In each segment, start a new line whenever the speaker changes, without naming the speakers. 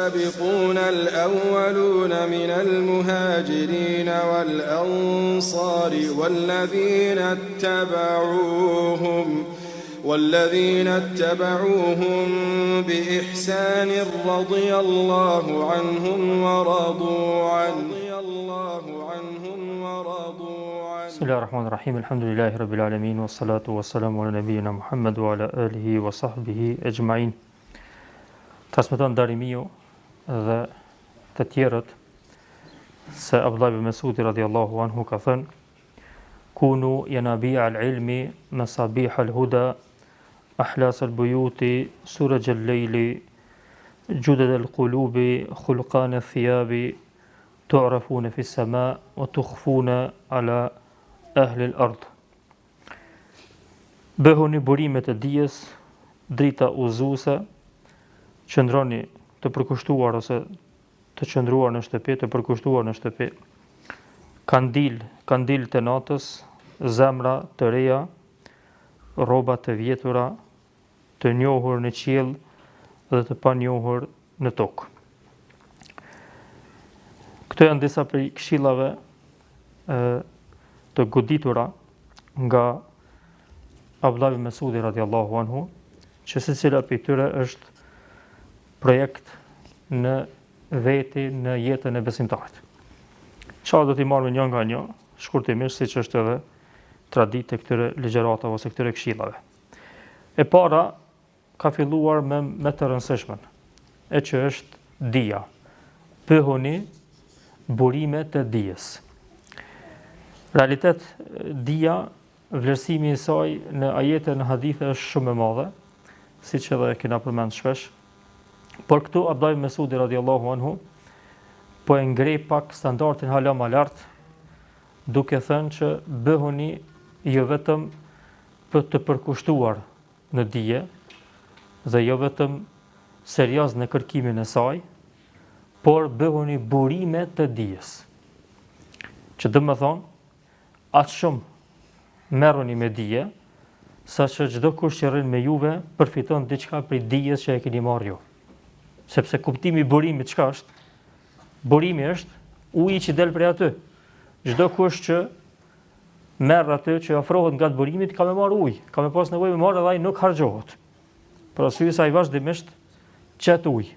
والسابقون الأولون من المهاجرين والأنصار والذين اتبعوهم بإحسان رضي الله عنهم ورضوا عنه.
بسم الله الرحمن الرحيم الحمد لله رب العالمين والصلاة والسلام على نبينا محمد وعلى آله وصحبه أجمعين. Transmeton Darimiu dhe të tjerët se Abdullah ibn Mas'udi radhiyallahu anhu ka thënë: Kunu yanabi'a al-ilmi masabih al-huda ahlas al-buyuti suraj al-layli judad al-qulubi khulqan al-thiyabi tu'rafuna fi as-sama' wa tukhfuna ala ahli al-ard. Bëhuni burimet e dijes, drita udhëzuese, qëndroni të përkushtuar ose të qëndruar në shtëpi, të përkushtuar në shtëpi. Kandil të natës, zemra të reja, rroba të vjetura, të njohur në qiell dhe të panjohur në tokë. Këto janë disa prej këshillave të goditura nga Abdullah ibn Mas'udi radhiyallahu anhu, që secila prej tyre është projekt në veti, në jetën e besimtarit. Çfarë do t'i marrim një nga një, shkurtimisht, siç është edhe traditë e këtyre ligjëratave ose këtyre këshillave. E para ka filluar me të rëndësishmen, e që është dija. Bëhuni burime të dijes. Realitet, dija, vlerësimi i saj në ajete, në hadithe është shumë e madhe, siç edhe kena përmend shpesh. Por këtu Abdullah ibn Mas'udi radhiyallahu anhu po e ngrej pak standardin hala më lart, duke thënë që bëhuni jo vetëm për të përkushtuar në dije dhe jo vetëm serioz në kërkimin e saj, por bëhuni burime të dijes. Që do të thonë, atë shumë merruni me dije, saqë çdo kush që rrin me juve përfiton diçka prej dijes që e keni marrë ju. Sepse kuptimi i burimit çka është? Burimi është uji që del prej aty. Çdo kush që merr aty, që ofrohet nga burimit, ka me marr ujë, ka me pas nevojë me marr, edhe ai nuk harxhohet. Për arsye se ai vazhdimisht çet ujë.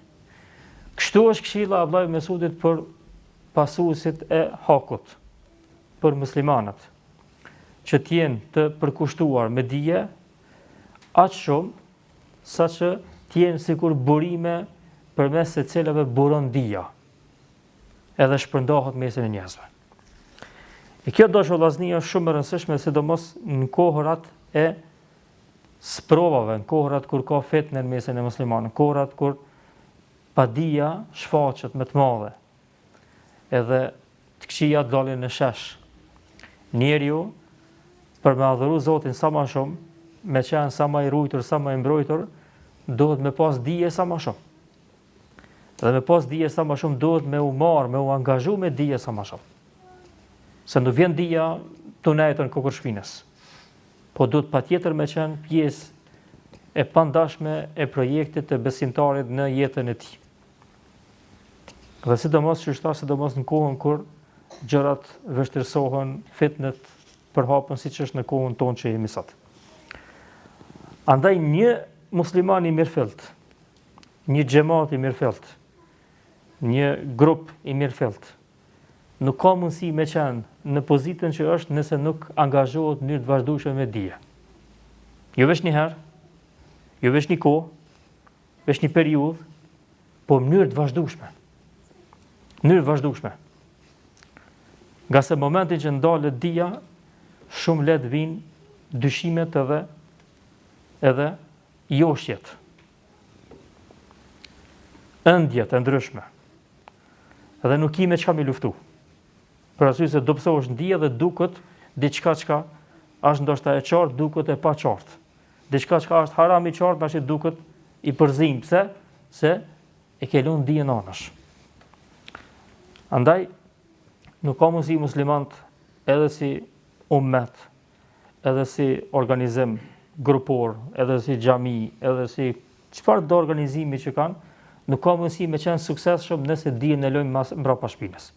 Kështu është këshilla e Abdullah ibn Mas'udit për pasuesit e hakut, për muslimanët, që të jenë të përkushtuar me dije, aq shumë saqë të jenë sikur burime përmes se cilave buron dija, edhe shpërndahet mesin e njerëzve. E kjo dashurllaznia është shumë e rëndësishme, sidomos në kohërat e sprovave, në kohërat kur ka fitnë në mesin e muslimanëve, në kohërat kur padija shfaqet më të madhe, edhe të këqijat dalin në shesh. Njeriu, për me adhuru Zotin sa më shumë, me qenë sa më i ruajtur, sa më i mbrojtur, duhet me pas dije sa më shumë. Dhe me pas dije sa më shumë duhet me u marr, me u angazhu me dije sa më shumë. Se nuk vjen dija të nejtën kokër shpinës, po duhet patjetër me qenë pjesë e pandashme e projektit të besimtarit në jetën e tij. Dhe sidomos në kohën kur gjërat vështirësohen, fitnet përhapen siç është në kohën tonë që jemi sot. Andaj një musliman i mirëfillt, një xhamat i mirëfillt, një grup i mirëfillt, nuk ka mundësi me qenë në pozitën që është nëse nuk angazhohet në mënyrë të vazhdueshme me dije. Jo vetëm një herë, jo vetëm një kohë, vetëm një periudhë, po në mënyrë të vazhdueshme. Mënyrë të vazhdueshme. Nga se momentin që ndalet dija, shumë lehtë vijnë dyshimet edhe joshjet, ëndjet e ndryshme, edhe nuk i me çka me luftu. Për arsye se dobësohesh në dije dhe duket diçka çka është ndoshta e qartë, duket e pa qartë. Diçka çka është haram i qartë, tash duket i përzim. Pse? Se e ke lënë dijen anash. Andaj nuk ka mundësi muslimant edhe si ummet, edhe si organizim grupor, edhe si xhami, edhe si çfarë do organizimi që kanë, nuk ka mundësi me qenë suksesshëm nëse dijen e lojmë mas mbrapa shpinës.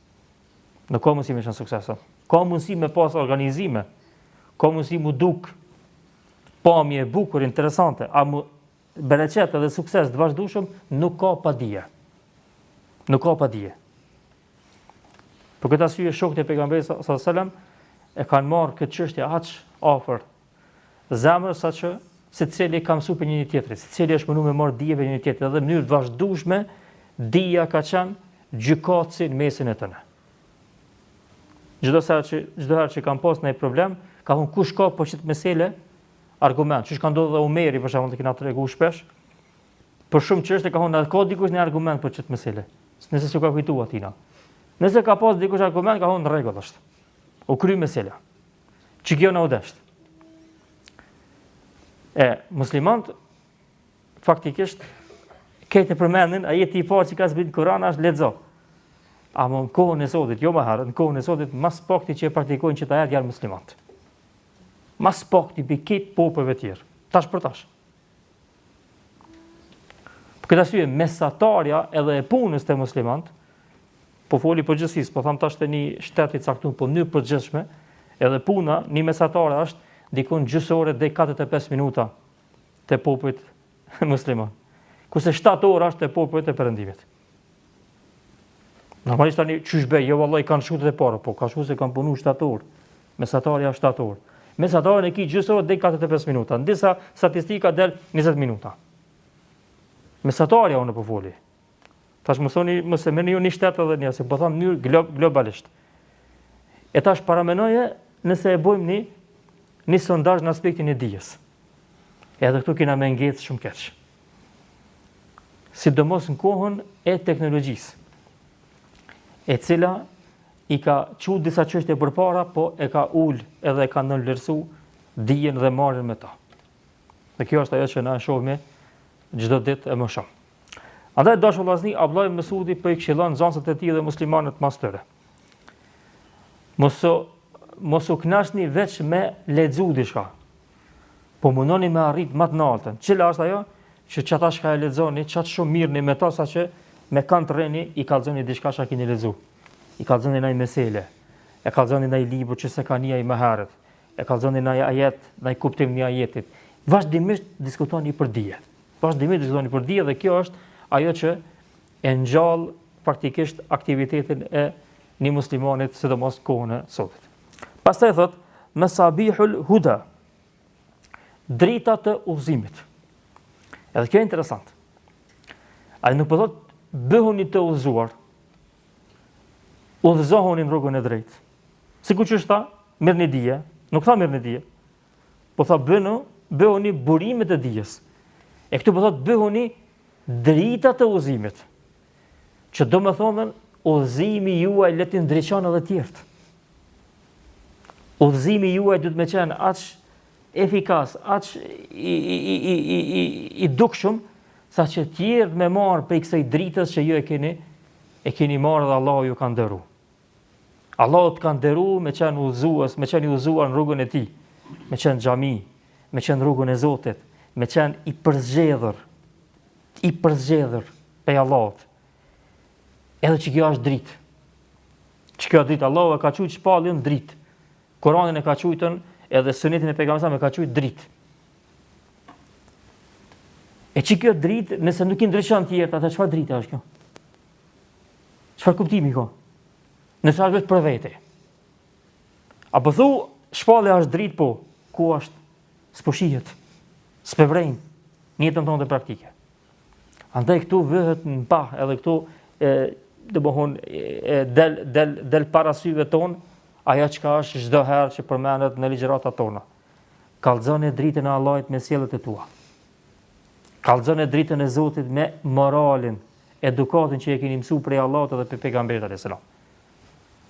Nuk ka mundësi me qenë suksesshëm. Ka mundësi me pas organizime, ka mundësi mu duk pamje e bukur, interesante, a mu bereqet edhe sukses të vazhdueshëm nuk ka pa dije. Nuk ka pa dije. Për këtë arsye shokët e pejgamberit sallallahu alajhi wasallam e kanë marrë këtë çështje aq afër zemrës saqë secili ka mësuar për njëri tjetrin, secili është mënuar me marrë dije për njëri tjetrin dhe në mënyrë të vazhdueshme dija ka qenë gjykatësi në mesin e tyre. Çdo herë që kanë pas ndonjë problem, ka thonë kush ka për çet mesele argument. Çish ka ndodhur dhe Omeri për shembull, të kena treguar shpesh. Për shumë çështje ka thonë ka dikush një argument për çet mesele. Nëse s'u ka kujtuar atina. Nëse ka pas dikush argument, ka thonë në rregull është. U kry mesela. Që kjo në udesht. Muslimant, faktikisht, këtë përmendin, ajeti i parë që ka zbritur Kur'ani është lexo. Ama në kohën e Zotit, jo më herët, në kohën e Zotit, mas pakti që e praktikojnë që ta janë muslimant. Mas pakti bi këtë popëve tjerë. Tash për tash. Për këtë arsye, mesatarja edhe e punës të muslimant, po foli përgjithsisht, po tham tash të një shtet i caktuar, po në përgjithshme, edhe puna, një mesatare është dikon gjysore dhe 45 minuta të popujt musliman. Kurse 7 orë është të popujt e Perëndimit. Normalisht tani çysh bëj, jo vallai kanë shkuar të parë, po ka shkuar se kanë punuar 7 orë. Mesatarja është 7 orë. Mesatarja e ki gjysore dhe 45 minuta. Në disa statistika del 20 minuta. Mesatarja unë po foli. Tash më thoni, mos e merrni ju një shtet edhe një, se po them në mënyrë globalisht. E tash paramenoje nëse e bëjmë një sondazh në aspektin e dijes. Edhe këtu kena me ngecë shumë keq. Sidomos në kohën e teknologjisë, e cila i ka qut disa çështje përpara, po e ka ul edhe e ka nënvlerësu dijen dhe marrjen me ta. Dhe kjo është ajo që na shohim çdo ditë e më shumë. Andaj dashur vëllazëni, Abdullah ibn Mesudi po i këshillon nxënësit e tij dhe muslimanët mas tyre. Mos u kënaqni veç me lexu diçka. Po mundoni me arrit më të lartën. Cila është ajo? Që çata shka e lexoni, çat shumë mirëni me ta saqë me kanë treni i kallzoni diçka që keni lexu. I kallzoni ndaj mesele. E kallzoni ndaj librit që se kanë ai më herët. E kallzoni ndaj ajet, ndaj kuptim një ajetit. Vazhdimisht diskutoni për dije. Vazhdimisht diskutoni për dije dhe kjo është ajo që e ngjall praktikisht aktivitetin e një muslimanit, sidomos kohën e sotit. Pastaj thot, masabihul huda, drita të udhëzimit. Edhe kjo e interesant. Ai nuk po thot bëhuni të udhëzuar, udhëzohuni në rrugën e drejtë. Sikur që tha, merrni dije, nuk tha merrni dije, po tha bëhuni burimet e dijes. E këtu po thot bëhuni drita të udhëzimit. Që do më thonë, udhëzimi juaj le të ndriçon edhe tjerët. Udhëzimi juaj duhet me qenë aq efikas, aq i dukshëm, sa që tjerët me marë për kësaj dritës që ju e keni marë dhe Allah ju ka nderu. Allah të ka nderu me qenë udhëzues, me qenë i udhëzuar në rrugën e tij, me qenë xhami, me qenë rrugën e Zotit, me qenë i përzgjedhur pe Allahut. Edhe që kjo është dritë. Që kjo dritë, Allahu e ka quajtur shpalljen dritë. Kur'anin e ka quajtur edhe sunetin e pejgamberit e ka quajtur dritë. E që kjo dritë, nëse nuk i ndriçon të tjerët, atë çfarë drita është kjo? Çfarë kuptimi ka? Nëse është vetë për vete. Apo thu, shpallja është dritë, po, ku është? S'po shihet. S'pe vren në jetën tonë praktike. Andaj këtu vëhet në pa, edhe këtu del para syve tonë ajo çka është çdo herë që përmendet në ligjëratat tona. Kallzoni dritën e Allahut me sjelljet e tua. Kallzoni dritën e Zotit me moralin, edukatin që e keni mësuar prej Allahut dhe pejgamberit alayhis salam.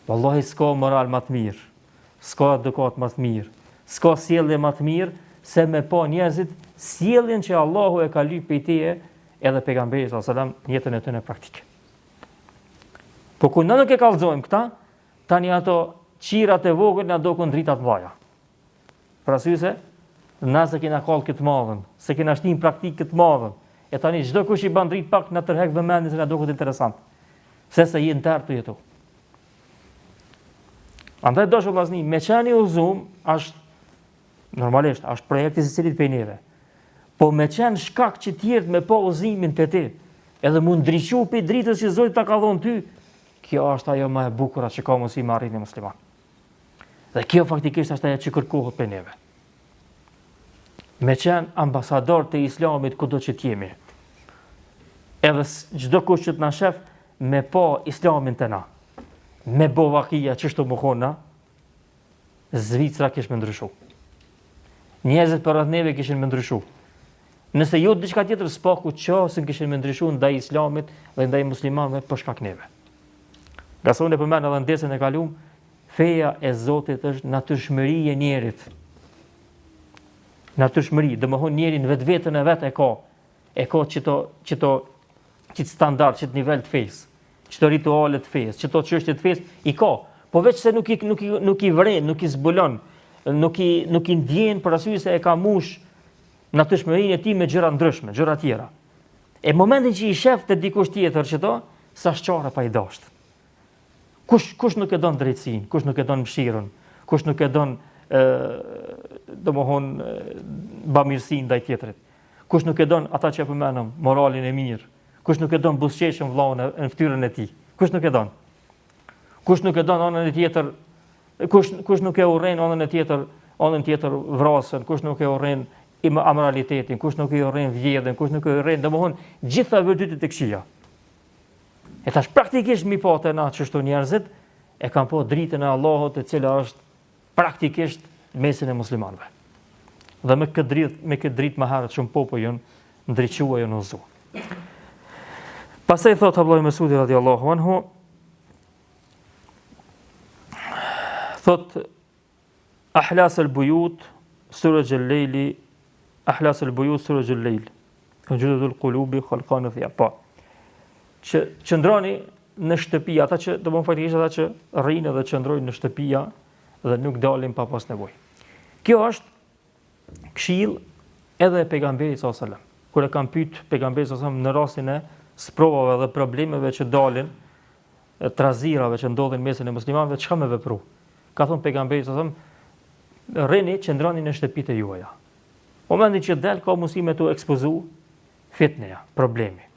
Wallahi s'ka moral më të mirë, s'ka edukat më të mirë, s'ka sjellje më të mirë se me pa njerëzit sjelljen që Allahu e ka lyp prej teje edhe pejgamberi sallallahu alajhi wasallam në jetën e tyre praktike. Po kur ne nuk e kallzojmë këta, tani ato qirat e vogël na dokun drita të mëdha. Për arsye se na se kena kall këtë madhën, se kena shtim praktik këtë madhën, E tani çdo kush i bën dritë pak na tërhek vëmendjen se na duket interesant. Se je në tërë të jetu. Andaj dosh vllazni, me qenë udhëzum është normalisht është projekti i secilit prej neve. Po me qenë shkak që tjerët me pa udhëzimin te ti, edhe mund ndriçu pi dritës që Zoti ta ka dhënë ty, kjo është ajo më e bukur që ka mundësi me arritje musliman. Dhe kjo faktikisht është ajo që kërkohet prej neve. Me qenë ambasador të Islamit kudo që t'jemi. Edhe çdo kush që t'na shef me pa Islamin te na. Me bovakia çështo më kona, Zvicra kish me ndryshu. Njerëzit për rreth neve kishin me ndryshu. Nëse jo diçka tjetër s'paku qasën kishin me ndryshu ndaj Islamit dhe ndaj muslimanëve për shkak neve. Gasone përmend edhe ndesën e kalum, feja e Zotit është natyrshmëria e njerit. Natyrshmëri, domethënë njeri në vetveten e vet e ka çito standard, çit nivel të fesë, çto rituale të fesë, çto çështje të fesë i ka, po veç se nuk i vren, nuk i zbulon, nuk i ndjen për arsye se e ka mush natyrshmërinë e tij me gjëra ndryshme, gjëra tjera. E momentin që i shef te dikush tjetër çto, sa shqare pa i dasht. Kush nuk e don drejtsinë, kush nuk e don mëshirën, kush nuk e don domethënë bamirësinë ndaj tjetrit. Kush nuk e don ata që përmendëm, moralin e mirë. Kush nuk e don buzëqeshën vllahun në fytyrën e tij. Kush nuk e don? Kush nuk e don anën e tjetër? Kush nuk e urren anën tjetër vrasën, kush nuk e urren amoralitetin, kush nuk e urren vjedhjen, kush nuk e urren domethënë gjitha vërtetet e këqija. E tash praktikisht mi pa te na çështo njerëzit e kanë po dritën e Allahut e cila është praktikisht mesin e muslimanëve. Dhe me këtë dritë më herët shumë popull janë ndriçuar janë uzu. Pastaj thot Abdullah Mesudi radiallahu anhu, thot Ahlas al-Buyut suraj al-Layl, Ahlas al-Buyut suraj al-Layl. Wujudul qulubi khalqan fi apa. Që qëndroni në shtëpi, ata që domon faktikisht ata që rrinë dhe qëndrojnë në shtëpia dhe nuk dalin pa pas nevojë. Kjo është këshill edhe e pejgamberit sallallahu alajhi wasallam. Kur e kanë pyet pejgamberin sallallahu alajhi wasallam në rastin e sprovave dhe problemeve që dalin, trazirave që ndodhin mesin e muslimanëve, çka më vepru? Ka thënë pejgamberi sallallahu alajhi wasallam, rrini, qëndroni në shtëpitë juaja. Momentin që del ka mundësi me tu ekspozu fitneja, problemi.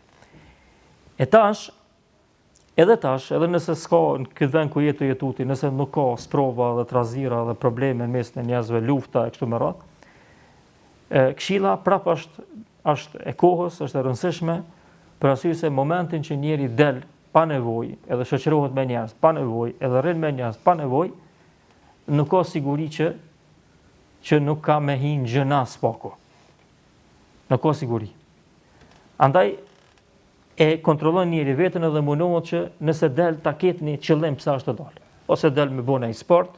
E tash, edhe nëse s'ka në këtë vend ku jetuti, nëse nuk ka sprova dhe trazira dhe probleme në mes në njerëzve, lufta e kështu me radhë, këshilla prap është e kohës, është e rëndësishme, për arsye se momentin që njeri del pa nevojë, edhe shoqërohet me njerëz pa nevojë, edhe rrin me njerëz pa nevojë, nuk ka siguri që nuk ka me hinë gjëna s'paku. Nuk ka siguri. Andaj, e kontrollon njëri vetën edhe mundohet që nëse del ta ketë një qëllim pse është të dalë. Ose del me bëna i sport,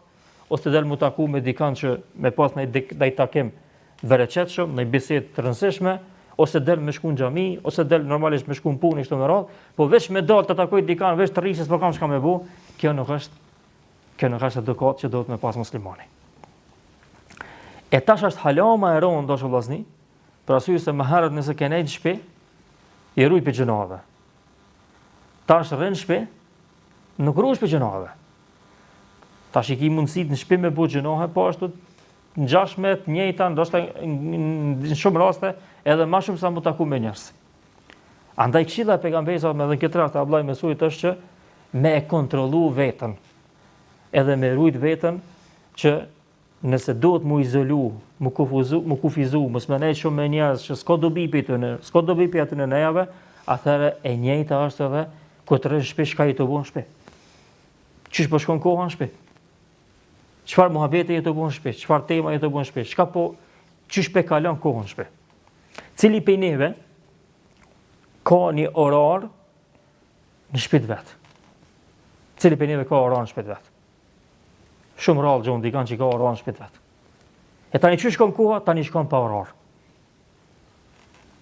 ose del mu taku me dikant që me pas ndaj takim vereqetshëm, në bisedë të rëndësishme, ose del me shku në xhami, ose del normalisht me shku në punë kështu me radhë, po veç me dal të takoj dikant, veç të rrisës po kam çka me bëu, kjo nuk është edukat që duhet me pas muslimani. E tash është halama e rëndë dashur vllazni, për arsye se më herët nëse ke nejtë në shtëpi, i ruaj për gjunave. Tash rrin në shtëpi, nuk ruaj për gjunave. Tash i ki mundësit në shtëpi me bëu gjunave, po ashtu ngjashme të njëjta, ndoshta në shumë raste edhe më shumë sa mu taku me njerëz. Andaj këshilla e pejgamberit sa me këtë rast Abdullah Mesudit është që me e kontrollu veten, edhe me rujt veten që nëse duhet mu izolu, mu kufizu, mos më nejt shumë me njerëz që s'ka dobi për aty në nejave, atëherë e njëjta është edhe kur të rresh shpesh ka i të bën shpesh. Çish po shkon koha në shtëpi? Çfarë muhabete i të bën shpesh? Çfarë tema i të bën shpesh? Çka po çish pe kalon kohën në shtëpi? Cili prej neve ka një orar në shtëpitë vet? Cili prej neve ka orar në shtëpitë vet? Shumë rrallë gjonë dikan që ka orar në shtëpitë vet. E tani që shkon koha, tani shkon pa orar.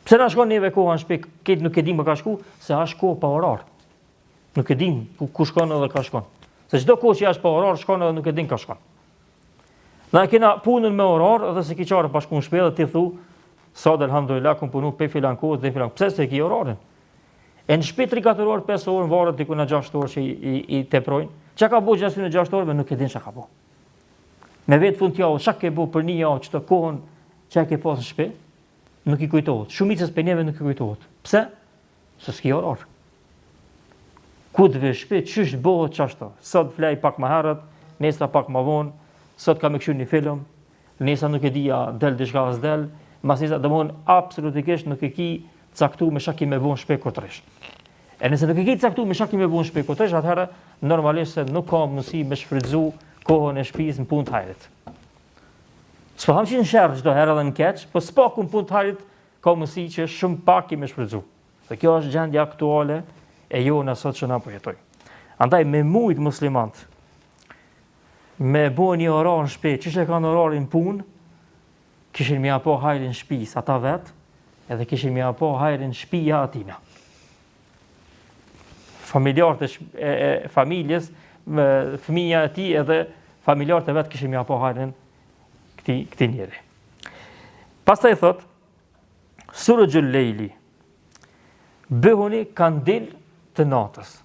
Pse na shkon neve koha në shtëpi, këtë nuk e dim më ka shku, se është kohë pa orar. Nuk e dim ku shkon edhe ka shkon. Se çdo kohë që është pa orar, shkon edhe nuk e dim ka shkon. Na kena punën me orar, edhe se ki qarë pa shku në shtëpi dhe ti thu, Sot elhamdulillah kum punu pe filan kohë dhe filan. Pse se ki orarin? E në shtëpi 3-4 orë, 5 orë varet diku në 6 orë që i teprojnë. Çka ka bëu gjasë në 6 orëve nuk e din çka ka bëu. Me vetë fund javë, çka ke bëu për një javë çto kohën çka ke pas në shtëpi? Nuk i kujtohet. Shumicës për neve nuk i kujtohet. Pse? Se s'ki orar. Ku të vesh shtëpi, çysh bëhet çashtu. Sot flaj pak më herët, nesër pak më vonë, sot kam kështu një film, nesër nuk e dija del diçka as del, mbasisa domthon absolutikisht nuk e ki caktu me çka me vonë shtëpi kurrish. E nëse nuk e ki caktu me çka me vonë shtëpi kurrish, atëherë normalisht se nuk ka mundësi me shfrytzu kohën e shtëpisë në punë të hajrit. S'po tham që në sherr çdo herë edhe në keq, po s'paku në punë të hajrit ka mundësi që shumë pak i me shfrytzu. Dhe kjo është gjendja aktuale e jona sot që na po jetojmë. Andaj me mujt muslimant me bo një orar në shtëpi, çish e kanë orarin punë, kishin më apo hajrin në shtëpisë ata vet, edhe kishin më apo hajrin në shtëpia atina. Familjarët e familjes, fëmija e tij edhe familjarët e vet kishin më apo hajrin këtij njeri. Pastaj thot Surujul Lejli, bëhuni kandil të natës.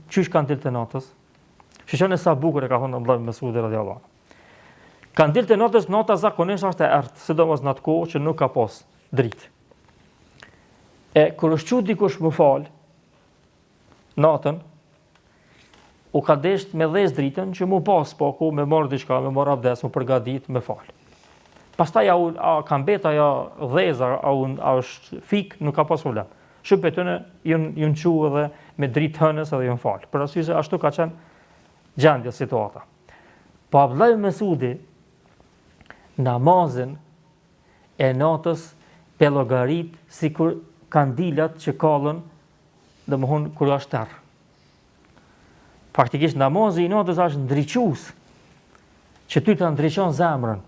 Qysh kandil të natës? Shishoni sa bukur e ka thënë Abdullah ibn Mesudi radhiyallahu anhu. Kandil të natës, nata zakonisht është e errët, sidomos në atë kohë që nuk ka pas dritë. E kur është çu dikush më fal natën, u ka desht me dhez dritën që mu pas paku me marr diçka, me marr abdes, me përgatit, me fal. Pastaj a ka mbet ajo dheza, a është fik, nuk ka pas problem. Shpetënë jun çu edhe me dritë hënës edhe jun fal. Për arsye se ashtu ka qenë gjendja situata. Po Abdullah ibn Mesudi namazin e natës pe llogarit sikur kandilat që kallën, domthon kur është terr. Faktikisht namazi i natës është ndriçues që ty ta ndriçon zemrën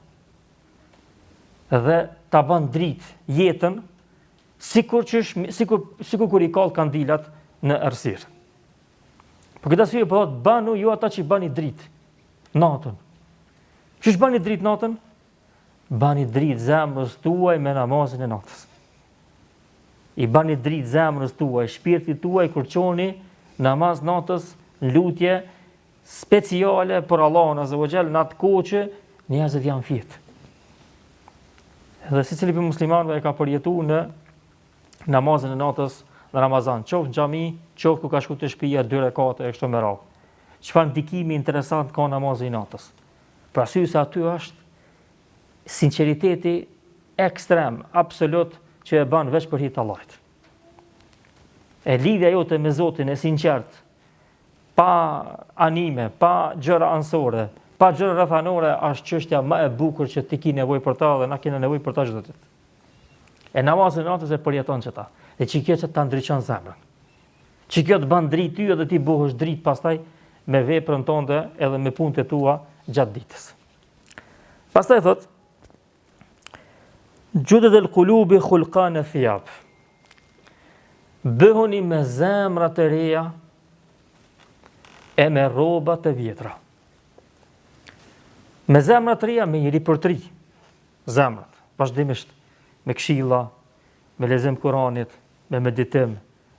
dhe ta bën dritë jetën sikur kur i kall kandilat në errësirë. Për këtë arsye po banu ju ata që bani dritë natën. Çish bani dritë natën? Bani dritë zemrës tuaj me namazin e natës. I bani dritë zemrës tuaj, shpirtit tuaj kur çoni namaz natës, lutje speciale për Allahun azza wa jall në atë kohë që njerëzit janë fjet. Dhe secili prej muslimanëve e ka përjetuar në namazin e natës në Ramazan, qoftë në xhami, qoftë ku ka shku të shtëpia 2 rekate e kështu me radhë. Çfarë ndikimi interesant ka namazi i natës? Për arsye se aty është sinqeriteti ekstrem, absolut, që e bën veç për hir të Allahut. E lidhja jote me Zotin e sinqert, pa anime, pa gjëra anësore, pa gjëra rrethanore, është çështja më e bukur që ti ke nevojë për ta dhe na kemi nevojë për ta çdo ditë. E namazi i natës e përjeton çeta. Dhe që kjo që ta ndriçon zemrën. Që kjo të bën dritë ty edhe ti bëhesh dritë pastaj me veprën tënde edhe me punët e tua gjatë ditës. Pastaj thot Judet el qulubi khulqan thiyab. Bëhuni me zemra të reja e me rroba të vjetra. Me zemra të reja me i ripërtri zemrat, vazhdimisht me këshilla, me lexim Kuranit, me meditim,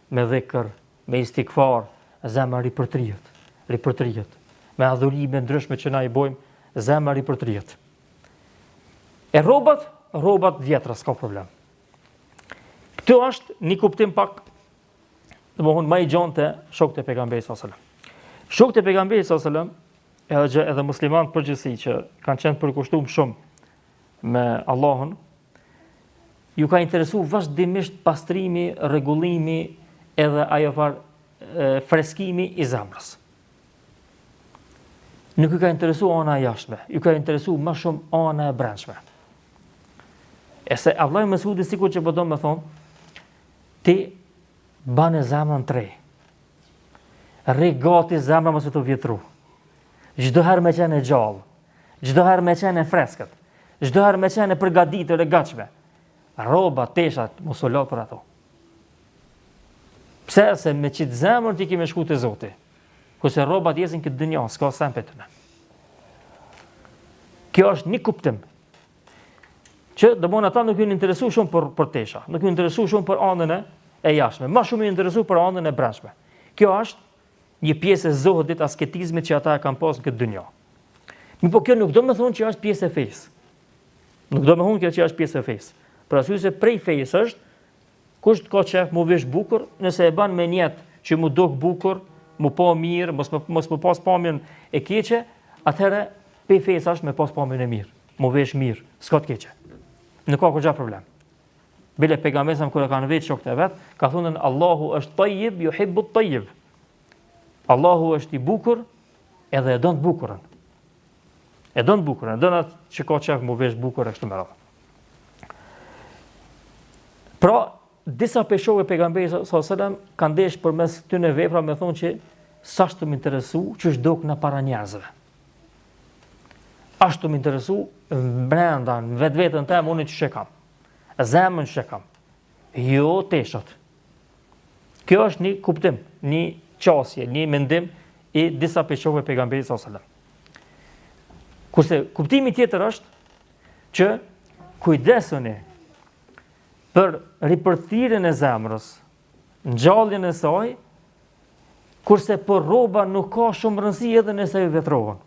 me dhikr, me istikfar, zemra ripërtrihet. Me adhurime ndryshme që na i bojmë, zemra ripërtrihet. E rrobat vjetra s'ka problem. Këtë është një kuptim pak, domethënë më i gjonte shokët e pejgamberit sallallahu alajhi wasallam. Shokët e pejgamberit sallallahu alajhi wasallam edhe muslimanët përgjithësi që kanë qenë përkushtuar shumë me Allahun, ju ka interesu vazhdimisht pastrimi, rregullimi edhe ajo freskimi i zemrës. Nuk ju ka interesu ana e jashtme, ju ka interesu më shumë ana e brendshme. E se Abdullah ibn Mesudi sikur që po do më thonë, ti bane zemrën 3. Rri gati zemra mos të vjetru. Çdo herë me qenë gjallë, çdo herë me qenë freskët, çdo herë me qenë përgatitur e gatshme. Rroba, teshat, mos u lë për ato. Pse se me qitë zemrën ti kemi shku te Zoti. Kurse rrobat jesin këtë dynja, s'ka sen për tyne. Kjo është një kuptim që domon ata nuk janë interesuar shumë për tesha, nuk janë interesuar shumë për anën e jashtme, më shumë janë interesuar për anën e brendshme. Kjo është një pjesë e zohudit, asketizmit që ata e kanë pasur në këtë dynjë. Po kjo nuk do të thonë që është pjesë e fesë. Nuk do të thonë që është pjesë e fesë. Për arsye se prej fesë është kush të ka qef mu vesh bukur, nëse e ban me njet që mu duk bukur, mu pa mirë, mos mu pas pamjen e keqe, atëherë pe fesë është me pas pamjen e mirë, mu vesh mirë, s'ka të keqe. Nuk ka kurrë problem. Bile pejgamberi kur e kanë vetë shokët e vet, ka thënë Allahu është tayyib, yuhibbu at-tayyib. Allahu është i bukur, edhe e don të bukurën. E don të bukurën, don atë që ka qef mu vesh bukur e kështu me radhë. Pra, disa peshove pejgamberi sallallahu alajhi wasallam kanë desh përmes këtyre vepra me thonë që s'ashtu më interesu që është dok në para njerëzve. Ashtu më interesu brenda në vetveten tim unë që kam. Zemrën që kam. Jo teshat. Kjo është një kuptim, një qasje, një mendim i disa peshove pejgamberit sallallahu alajhi wasallam. Kurse kuptimi tjetër është që kujdesuni për ripërthirjen e zemrës, ngjalljen e saj, kurse për rroba nuk ka shumë rëndësi edhe nëse ju vetrohen.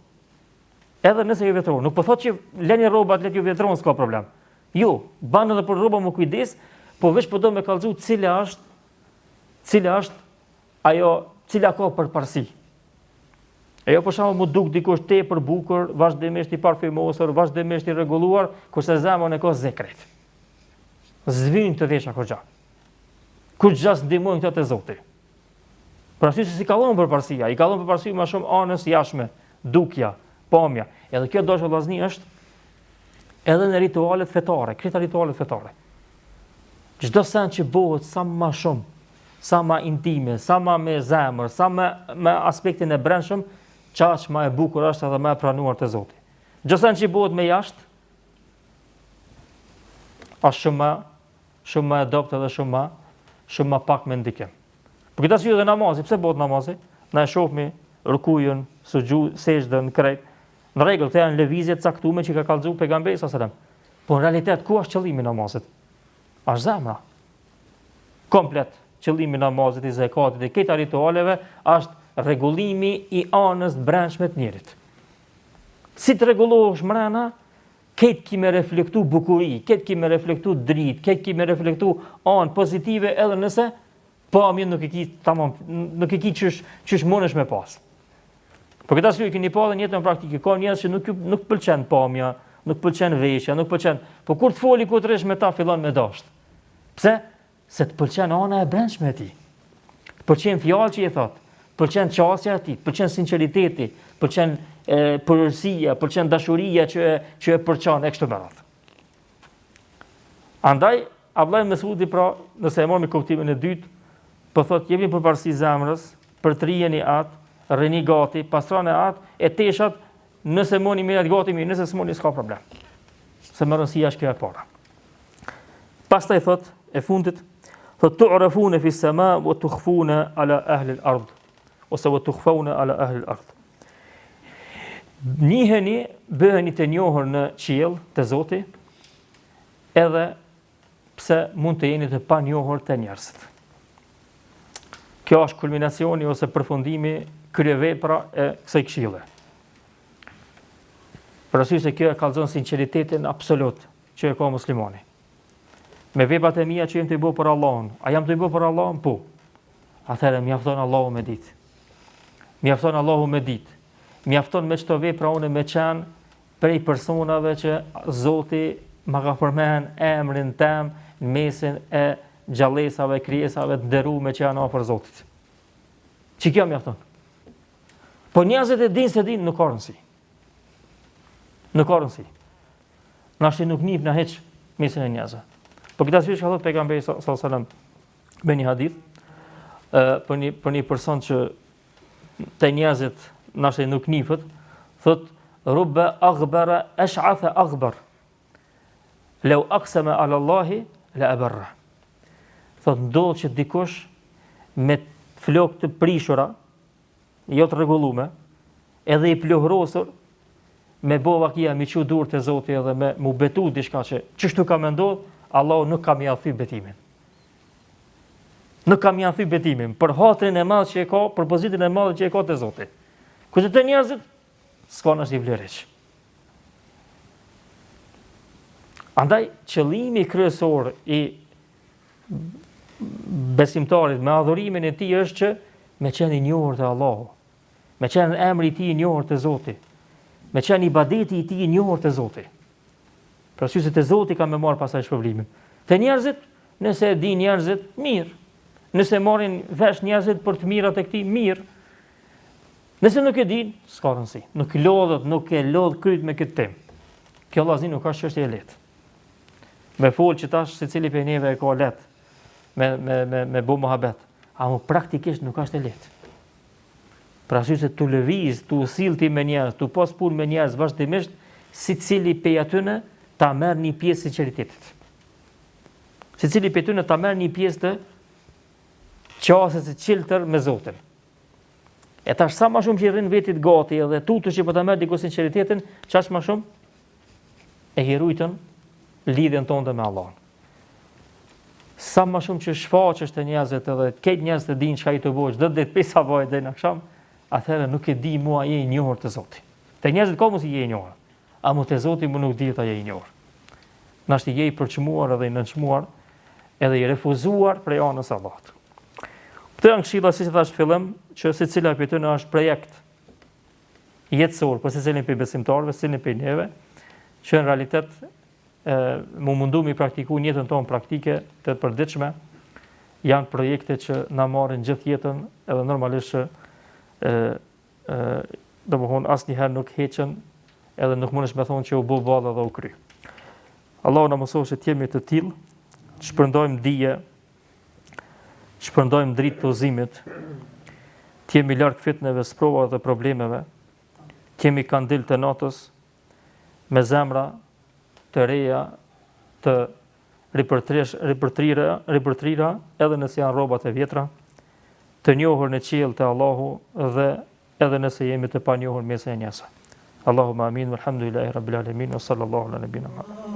Edhe nëse ju vetrohen. Nuk po thotë që leni rrobat, let ju vetrohen, s'ka problem. Jo, banë edhe për rroba më kujdes, po veç po do me kallëzu cila është ajo, cila ka përparësi. E jo për shembull mu duk dikush tepër bukur, vazhdimisht i parfymosur, vazhdimisht i rregulluar, kurse zemra e ka zekret. Zvin të thjesha kërgja. Kur gjas ndihmojnë këta të Zoti. Për arsye se si kallon përparësia, i kallon përparësi më shumë anës jashtme, dukja, pamja. Edhe kjo dashur vllazni është edhe në ritualet fetare, krita ritualet fetare. Çdo sen që bëhet sa më shumë, sa më intime, sa më me zemër, sa me aspektin e brendshëm, çaq më e bukur është edhe më e pranuar te Zoti. Çdo sen që bëhet me jashtë, është shumë më adopt edhe shumë më pak me ndikim. Për këtë arsye edhe namazi, pse bëhet namazi? Na e shohmi rukujën, sejdën, krejt. Në rregull, këto janë lëvizje të caktuara që ka kallëzuar pejgamberi sallallahu alajhi wasallam. Po në realitet ku është qëllimi i namazit? Është zemra. Komplet qëllimi i namazit, i zakatit, i këtyre ritualeve është rregullimi i anës brendshme të njerit. Si të rregullohesh mrena, këtë ki me reflektu bukuri, këtë ki me reflektu dritë, këtë ki me reflektu anë pozitive edhe nëse pamjen nuk e ki çysh mundesh me pas. Por këtë arsye keni pa edhe në jetën praktike, ka njerëz që nuk pëlqen pamja, nuk pëlqen veshja, nuk pëlqen, po kur të foli ku të rresh me ta fillon me dasht. Pse? Se të pëlqen ana e brendshme e tij. Të pëlqen fjalë që i thot, pëlqen qasja e tij, pëlqen sinqeriteti, pëlqen përërsia, pëlqen dashuria që e përçon e kështu me radhë. Andaj Abdullah ibn Mesudi, pra, nëse e marrim kuptimin e dytë, po thotë jemi përparësi zemrës, përtrijeni atë, rrini gati, pastroni atë, e teshat, nëse moni mirë gati mirë, nëse s'moni s'ka problem. Se më rëndësia është kjo e para. Pastaj thotë e fundit, thotë tu'rafuna fi as-sama wa tukhfuna ala ahli al-ard, ose wa tukhfuna ala ahli al-ard. Njiheni, bëheni të njohur në qiell te Zoti, edhe pse mund të jeni të panjohur te njerëzit. Kjo është kulminacioni ose përfundimi kryevepra e kësaj këshille. Për arsye se kjo e kallëzon sinqeritetin absolut që e ka muslimani. Me veprat e mia që jam të i bëj për Allahun, a jam të i bëj për Allahun? Po. Atëherë mjafton Allahu me ditë. Mjafton Allahu me ditë. Mjafton me çdo vepra unë me qenë prej personave që Zoti ma ka përmend emrin tim në mesin e gjallësave, krijesave të nderuara që janë afër Zotit. Që kjo mjafton. Po njerëzit e dinë se dinë, nuk ka rëndësi. Nuk ka rëndësi. Nashti nuk njih në hiç mesin e njerëzve. Po këtë arsye ka thënë pejgamberi sallallahu alajhi wasallam me një hadith, për një person që te njerëzit nashti nuk nifët, thot rubba aghbara ash'atha aghbar. Law aqsama ala Allahi la abarra. Thot ndodh që dikush me flokë të prishura, jo të rregulluara, edhe i plohrosur, me bo vakia, me qu dur të Zoti edhe me mu betu diçka që çështu ka me ndodh, Allahu nuk ka më ia thy betimin. Nuk ka më ia thy betimin për hatrin e madh që e ka, për pozitin e madh që e ka te Zoti. Kurse te njerëzit s'ka as i vlerësh. Andaj qëllimi kryesor i besimtarit me adhurimin e tij është që me qenë i njohur te Allahu, me qenë emri i tij i njohur te Zoti, me qenë ibadeti i tij i njohur te Zoti. Pra se te Zoti ka me marr pasaj shpërblimin. Te njerëzit, nëse e din njerëzit, mirë. Nëse marrin vesh njerëzit për të mirat e këtij, mirë. Nëse nuk e din, s'ka rëndësi. Nuk e lodh kryt me këtë temë. Kjo vëllazni nuk ka çështje e lehtë. Me fol që tash secili prej neve e ka lehtë me bu mohabet, ama praktikisht nuk është e lehtë. Pra se tu lëviz, tu sill ti me njerëz, tu pas punë me njerëz vazhdimisht, secili prej atyre ta merr një pjesë sinqeritetit. Secili prej tyre ta merr një pjesë të qasës së çiltër me Zotin. E tash sa më shumë që rrin vetit gati edhe tutu që po ta merr diku sinqeritetin, çaq më shumë e hirujtën lidhjen tonë me Allahun. Sa më shumë që shfaqesh te njerëzit edhe këtë njerëz të dinë çka i të bëj, çdo ditë pesa vaj deri në akşam, atëherë nuk e di mua je i njohur te Zoti. Te njerëzit ka mos i je i njohur, ama te Zoti më nuk dihet ai i njohur. Na është i je i përçmuar edhe i nënçmuar, edhe i refuzuar prej anës së Allahut. Këtë janë këshilla, siç e thash në fillim, që secila prej tyre është projekt jetësor për secilin prej besimtarëve, secilin prej neve, që në realitet mu mundu mi praktiku në jetën tonë praktike të përditshme, janë projekte që na marrin gjithë jetën, edhe normalisht domethënë asnjëherë nuk heqen, edhe nuk mundesh me thonë që u bë ballë dhe u kry. Allahu na mësoj të jemi të tillë, të shpërndojmë dije, të shpërndojmë dritë të udhëzimit, të jemi larg fitneve, sprovave dhe problemeve, të jemi kandil të natës, me zemra të reja, të ripërtrira, edhe nëse janë rrobat e vjetra, të njohur në qiell te Allahu dhe edhe nëse jemi të panjohur mes e njerëzve. Allahumma amin, walhamdulillahi rabbil alamin, wa sallallahu ala nabina Muhammad.